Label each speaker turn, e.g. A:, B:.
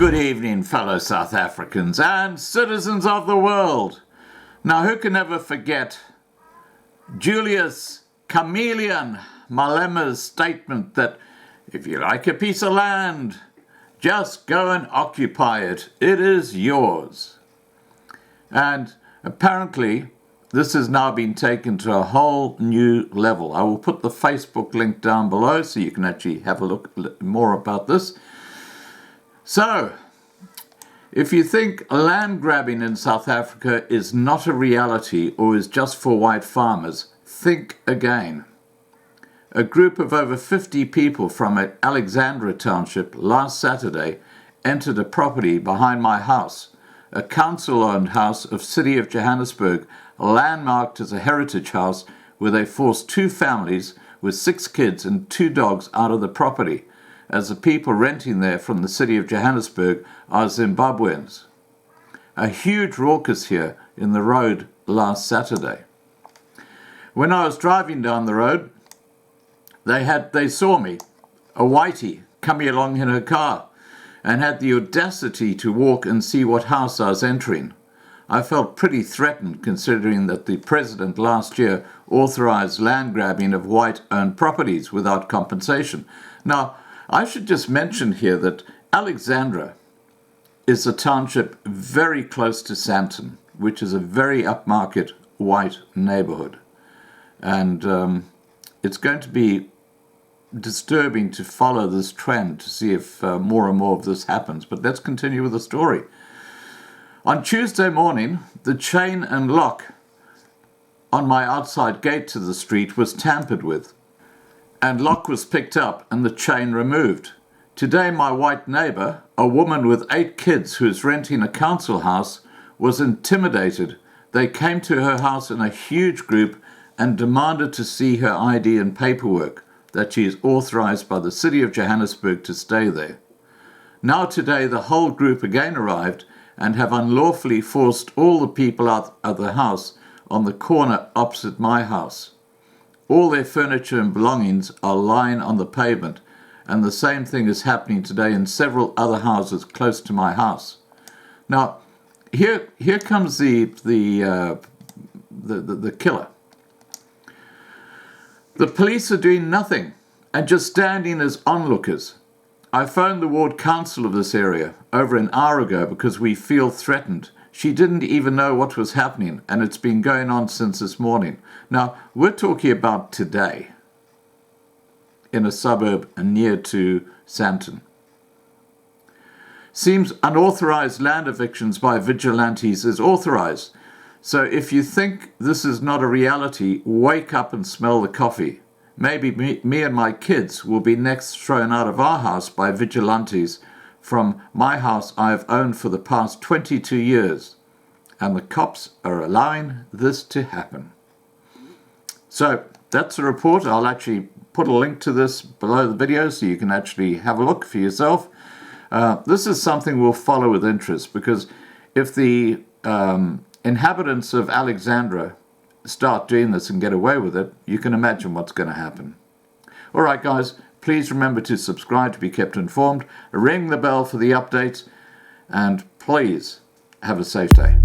A: Good evening, fellow South Africans and citizens of the world. Now, who can ever forget Julius Chameleon Malema's statement that if you like a piece of land, just go and occupy it. It is yours. And apparently, this has now been taken to a whole new level. I will put the Facebook link down below so you can actually have a look more about this. So, if you think land grabbing in South Africa is not a reality or is just for white farmers, think again. A group of over 50 people from Alexandra township last Saturday entered a property behind my house, a council-owned house of City of Johannesburg, landmarked as a heritage house, where they forced 2 families with 6 kids and 2 dogs out of the property, as the people renting there from the City of Johannesburg are Zimbabweans. A huge raucous here in the road last Saturday. When I was driving down the road, they saw me, a whitey, coming along in her car, and had the audacity to walk and see what house I was entering. I felt pretty threatened, considering that the president last year authorized land grabbing of white-owned properties without compensation. Now, I should just mention here that Alexandra is a township very close to Sandton, which is a very upmarket white neighborhood. And it's going to be disturbing to follow this trend to see if more and more of this happens. But let's continue with the story. On Tuesday morning, the chain and lock on my outside gate to the street was tampered with, and lock was picked up and the chain removed. Today, my white neighbor, a woman with 8 kids who is renting a council house, was intimidated. They came to her house in a huge group and demanded to see her ID and paperwork, that she is authorized by the City of Johannesburg to stay there. Now today, the whole group again arrived and have unlawfully forced all the people out of the house on the corner opposite my house. All their furniture and belongings are lying on the pavement, and the same thing is happening today in several other houses close to my house. Now, here comes the killer. The police are doing nothing and just standing as onlookers. I phoned the ward council of this area over an hour ago because we feel threatened. She didn't even know what was happening, and it's been going on since this morning. Now, we're talking about today in a suburb near to Sandton. Seems unauthorized land evictions by vigilantes is authorized. So if you think this is not a reality, wake up and smell the coffee. Maybe me and my kids will be next thrown out of our house by vigilantes from my house I have owned for the past 22 years. And the cops are allowing this to happen. So that's a report. I'll actually put a link to this below the video so you can actually have a look for yourself. This is something we'll follow with interest, because if the inhabitants of Alexandra start doing this and get away with it, you can imagine what's going to happen. All right, guys, please remember to subscribe to be kept informed, ring the bell for the updates, and please have a safe day.